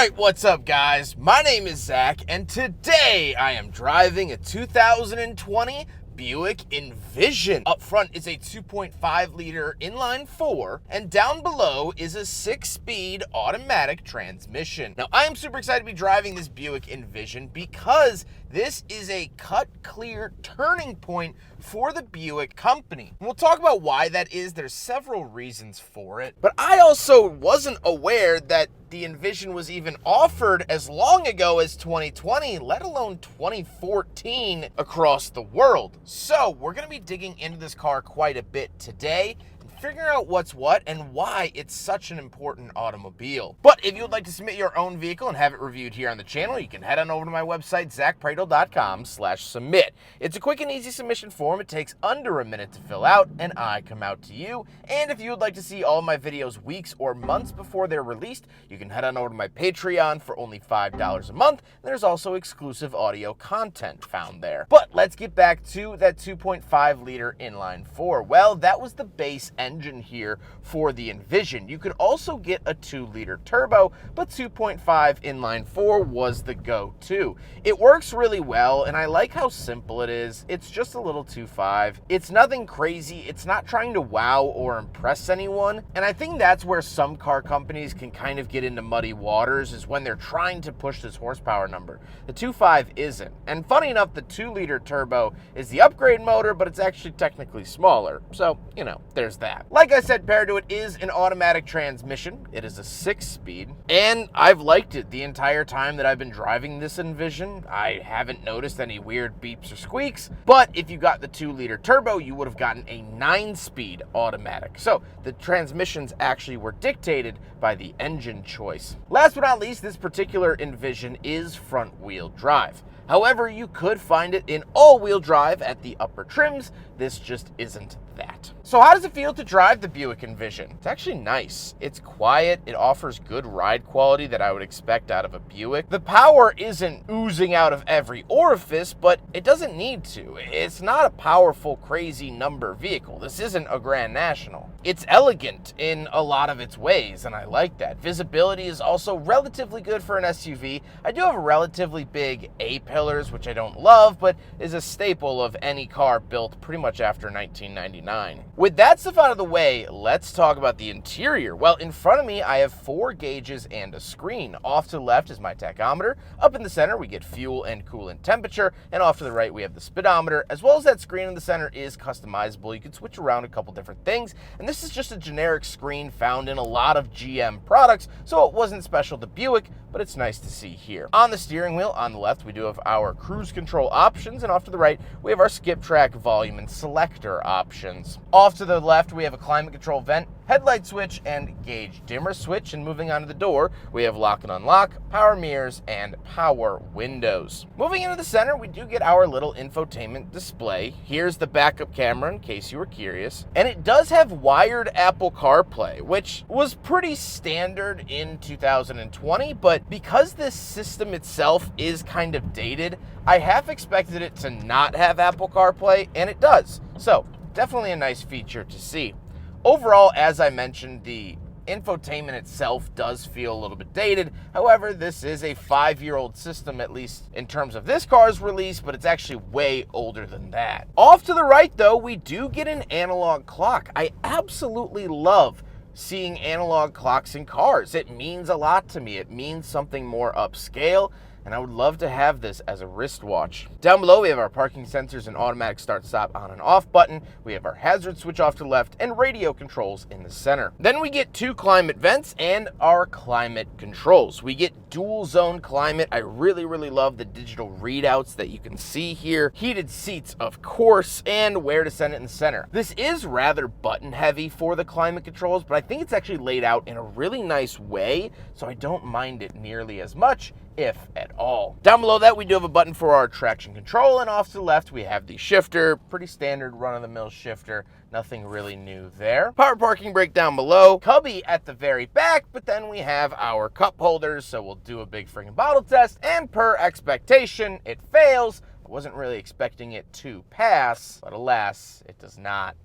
Alright, what's up guys? My name is Zach, and today I am driving a 2020 Buick Envision. Up front is a 2.5 liter inline 4, and down below is a 6-speed automatic transmission. Now, I am super excited to be driving this Buick Envision because this is a cut-clear turning point for the Buick company. And we'll talk about why that is. There's several reasons for it. But I also wasn't aware that the Envision was even offered as long ago as 2020, let alone 2014 across the world. So we're going to be digging into this car quite a bit today, figuring out what's what and why it's such an important automobile. But if you would like to submit your own vehicle and have it reviewed here on the channel, you can head on over to my website, zackpradel.com/submit. It's a quick and easy submission form. It takes under a minute to fill out, and I come out to you. And if you would like to see all my videos weeks or months before they're released, you can head on over to my Patreon for only $5 a month. There's also exclusive audio content found there. But let's get back to that 2.5 liter inline 4. Well, that was the base engine here for the Envision. You could also get a 2-liter turbo, but 2.5 inline 4 was the go-to. It works really well, and I like how simple it is. It's just a little 2.5. It's nothing crazy. It's not trying to wow or impress anyone, and I think that's where some car companies can kind of get into muddy waters, is when they're trying to push this horsepower number. The 2.5 isn't, and funny enough, the 2-liter turbo is the upgrade motor, but it's actually technically smaller, so, you know, there's that. Like I said, paired to it is an automatic transmission. It is a 6-speed, and I've liked it the entire time that I've been driving this Envision. I haven't noticed any weird beeps or squeaks, but if you got the 2-liter turbo, you would have gotten a 9-speed automatic. So the transmissions actually were dictated by the engine choice. Last but not least, this particular Envision is front-wheel drive. However, you could find it in all-wheel drive at the upper trims. This just isn't that. So how does it feel to drive the Buick Envision? It's actually nice. It's quiet. It offers good ride quality that I would expect out of a Buick. The power isn't oozing out of every orifice, but it doesn't need to. It's not a powerful, crazy number vehicle. This isn't a Grand National. It's elegant in a lot of its ways, and I like that. Visibility is also relatively good for an SUV. I do have a relatively big A-pillars, which I don't love, but is a staple of any car built pretty much after 1999. With that stuff out of the way, let's talk about the interior. Well, in front of me, I have 4 gauges and a screen. Off to the left is my tachometer. Up in the center, we get fuel and coolant temperature. And off to the right, we have the speedometer. As well as that screen in the center is customizable. You can switch around a couple different things. And this is just a generic screen found in a lot of GM products, so it wasn't special to Buick, but it's nice to see here. On the steering wheel, on the left, we do have our cruise control options, and off to the right, we have our skip track, volume, and selector options. Off to the left, we have a climate control vent, headlight switch, and gauge dimmer switch, and moving on to the door, we have lock and unlock, power mirrors, and power windows. Moving into the center, we do get our little infotainment display. Here's the backup camera, in case you were curious, and it does have wired Apple CarPlay, which was pretty standard in 2020, but because this system itself is kind of dated, I half expected it to not have Apple CarPlay, and it does. So, definitely a nice feature to see. Overall, as I mentioned, the infotainment itself does feel a little bit dated. However, this is a 5-year-old system, at least in terms of this car's release, but it's actually way older than that. Off to the right, though, we do get an analog clock. I absolutely love seeing analog clocks in cars. It means a lot to me. It means something more upscale, and I would love to have this as a wristwatch. Down below, we have our parking sensors and automatic start-stop on and off button. We have our hazard switch off to the left and radio controls in the center. Then we get 2 climate vents and our climate controls. We get dual zone climate. I really love the digital readouts that you can see here. Heated seats, of course, and where to send it in the center. This is rather button heavy for the climate controls, but I think it's actually laid out in a really nice way, so I don't mind it nearly as much, if at all. Down below that, we do have a button for our traction control, and off to the left, we have the shifter. Pretty standard run-of-the-mill shifter. Nothing really new there. Power parking brake down below. Cubby at the very back, but then we have our cup holders, so we'll do a big friggin' bottle test, and per expectation, it fails. I wasn't really expecting it to pass, but alas, it does not.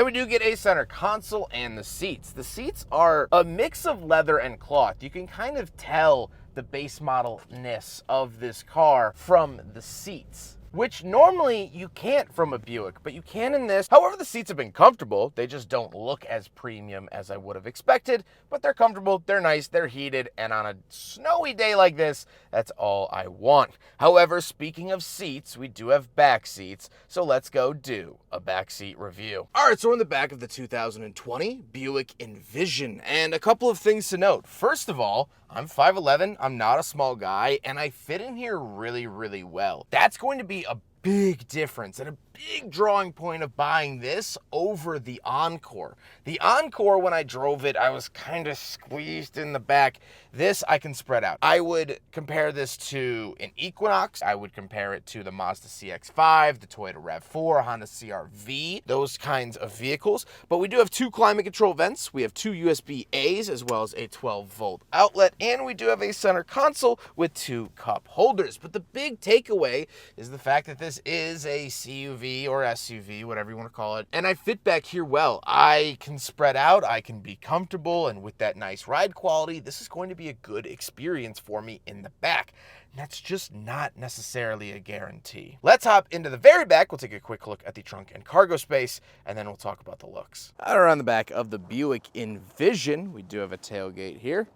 Then we do get a center console and the seats. The seats are a mix of leather and cloth. You can kind of tell the base model-ness of this car from the seats, which normally you can't from a Buick, but you can in this. However, the seats have been comfortable. They just don't look as premium as I would have expected, but they're comfortable, they're nice, they're heated, and on a snowy day like this, that's all I want. However, speaking of seats, we do have back seats, so let's go do a backseat review. All right, so we're in the back of the 2020 Buick Envision, and a couple of things to note. First of all, I'm 5'11", I'm not a small guy, and I fit in here really, really well. That's going to be a big difference and a big drawing point of buying this over the Encore. The Encore, when I drove it, I was kind of squeezed in the back. This I can spread out. I would compare this to an Equinox. I would compare it to the Mazda CX-5, the Toyota RAV4, Honda CR-V, those kinds of vehicles. But we do have 2 climate control vents. We have 2 USB-As as well as a 12-volt outlet. And we do have a center console with 2 cup holders. But the big takeaway is the fact that this is a CUV or SUV, whatever you want to call it. And I fit back here well. I can spread out, I can be comfortable, and with that nice ride quality, this is going to be a good experience for me in the back. And that's just not necessarily a guarantee. Let's hop into the very back. We'll take a quick look at the trunk and cargo space, and then we'll talk about the looks. Around the back of the Buick Envision, we do have a tailgate here.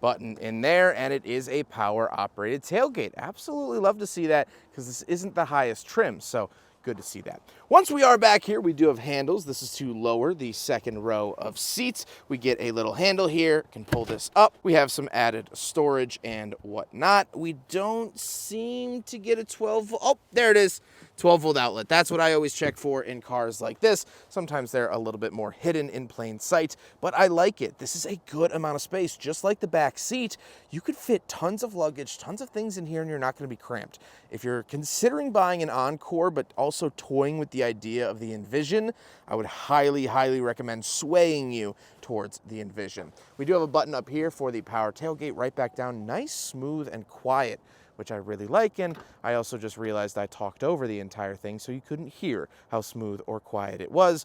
Button in there, and it is a power operated tailgate. Absolutely love to see that because this isn't the highest trim, so good to see that. Once we are back here, we do have handles. This is to lower the second row of seats. We get a little handle here, can pull this up. We have some added storage and whatnot. We don't seem to get a 12 volt. Oh, there it is. 12-volt outlet. That's what I always check for in cars like this. Sometimes they're a little bit more hidden in plain sight, but I like it. This is a good amount of space. Just like the back seat, you could fit tons of luggage, tons of things in here, and you're not going to be cramped. If you're considering buying an Encore, but also toying with the idea of the Envision, I would highly, highly recommend swaying you towards the Envision. We do have a button up here for the power tailgate, right back down, nice, smooth, and quiet, which I really like, and I also just realized I talked over the entire thing, so you couldn't hear how smooth or quiet it was.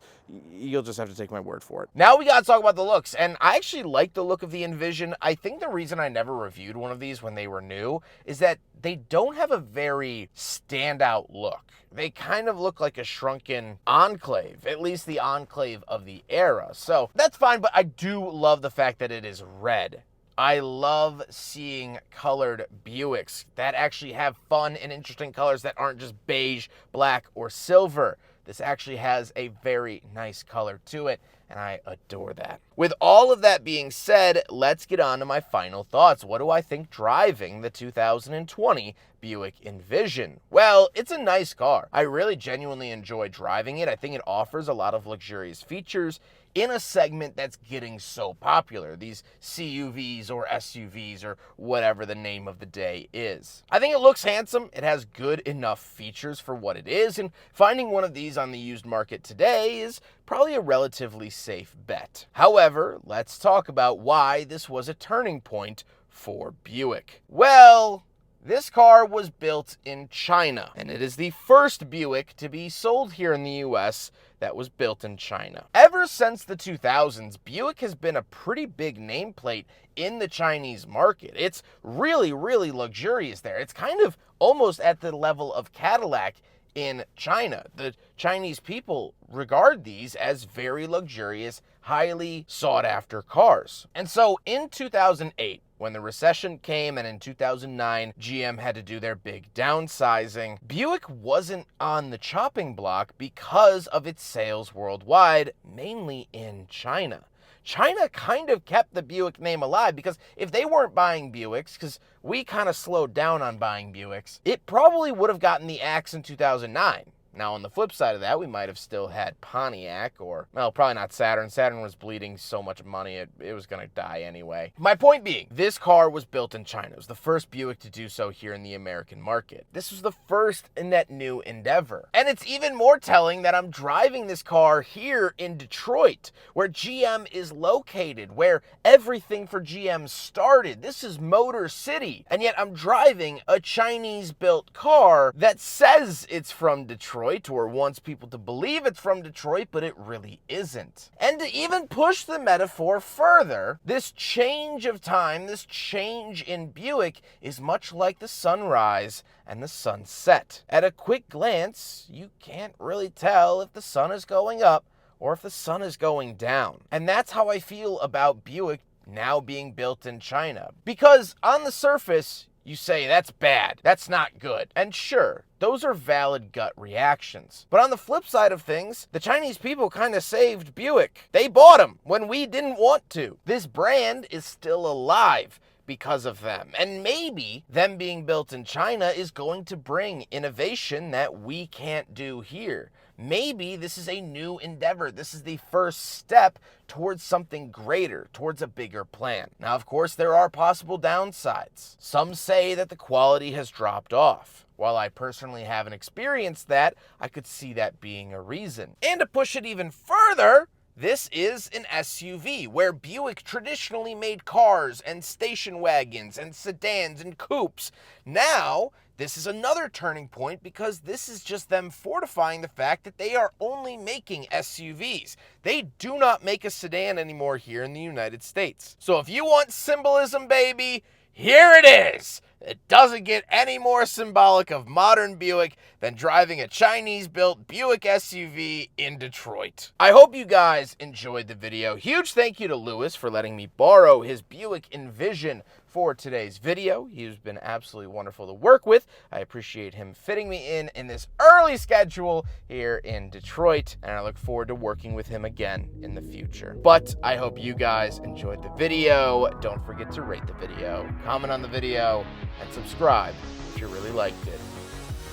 You'll just have to take my word for it. Now we gotta talk about the looks, and I actually like the look of the Envision. I think the reason I never reviewed one of these when they were new is that they don't have a very standout look. They kind of look like a shrunken Enclave, at least the Enclave of the era. So that's fine, but I do love the fact that it is red. I love seeing colored Buicks that actually have fun and interesting colors that aren't just beige, black, or silver. This actually has a very nice color to it, and I adore that. With all of that being said, let's get on to my final thoughts. What do I think driving the 2020 Buick Envision? Well, it's a nice car. I really genuinely enjoy driving it. I think it offers a lot of luxurious features in a segment that's getting so popular, these CUVs or SUVs or whatever the name of the day is. I think it looks handsome, it has good enough features for what it is, and finding one of these on the used market today is probably a relatively safe bet. However, let's talk about why this was a turning point for Buick. Well, this car was built in China, and it is the first Buick to be sold here in the US that was built in China. Ever since the 2000s, Buick has been a pretty big nameplate in the Chinese market. It's really, really luxurious there. It's kind of almost at the level of Cadillac in China. The Chinese people regard these as very luxurious, highly sought-after cars. And so in 2008, when the recession came and in 2009, GM had to do their big downsizing, Buick wasn't on the chopping block because of its sales worldwide, mainly in China. China kind of kept the Buick name alive because if they weren't buying Buicks, because we kind of slowed down on buying Buicks, it probably would have gotten the axe in 2009. Now, on the flip side of that, we might have still had Pontiac or, well, probably not Saturn. Saturn was bleeding so much money, it was going to die anyway. My point being, this car was built in China. It was the first Buick to do so here in the American market. This was the first in that new endeavor. And it's even more telling that I'm driving this car here in Detroit, where GM is located, where everything for GM started. This is Motor City. And yet I'm driving a Chinese-built car that says it's from Detroit. Detroit, or wants people to believe it's from Detroit, but it really isn't. And to even push the metaphor further, this change of time, this change in Buick is much like the sunrise and the sunset. At a quick glance, you can't really tell if the sun is going up or if the sun is going down. And that's how I feel about Buick now being built in China. Because on the surface, you say, that's bad, that's not good. And sure, those are valid gut reactions. But on the flip side of things, the Chinese people kind of saved Buick. They bought them when we didn't want to. This brand is still alive because of them. And maybe them being built in China is going to bring innovation that we can't do here. Maybe this is a new endeavor. This is the first step towards something greater, towards a bigger plan. Now, of course, there are possible downsides. Some say that the quality has dropped off. While I personally haven't experienced that, I could see that being a reason. And to push it even further, this is an SUV, where Buick traditionally made cars and station wagons and sedans and coupes. Now, this is another turning point because this is just them fortifying the fact that they are only making SUVs. They do not make a sedan anymore here in the United States. So if you want symbolism, baby, here it is. It doesn't get any more symbolic of modern Buick than driving a Chinese-built Buick SUV in Detroit. I hope you guys enjoyed the video. Huge thank you to Lewis for letting me borrow his Buick Envision for today's video. He's been absolutely wonderful to work with. I appreciate him fitting me in this early schedule here in Detroit, and I look forward to working with him again in the future. But I hope you guys enjoyed the video. Don't forget to rate the video, comment on the video, and subscribe if you really liked it.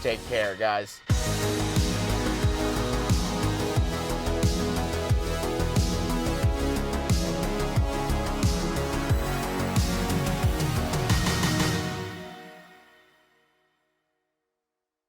Take care, guys.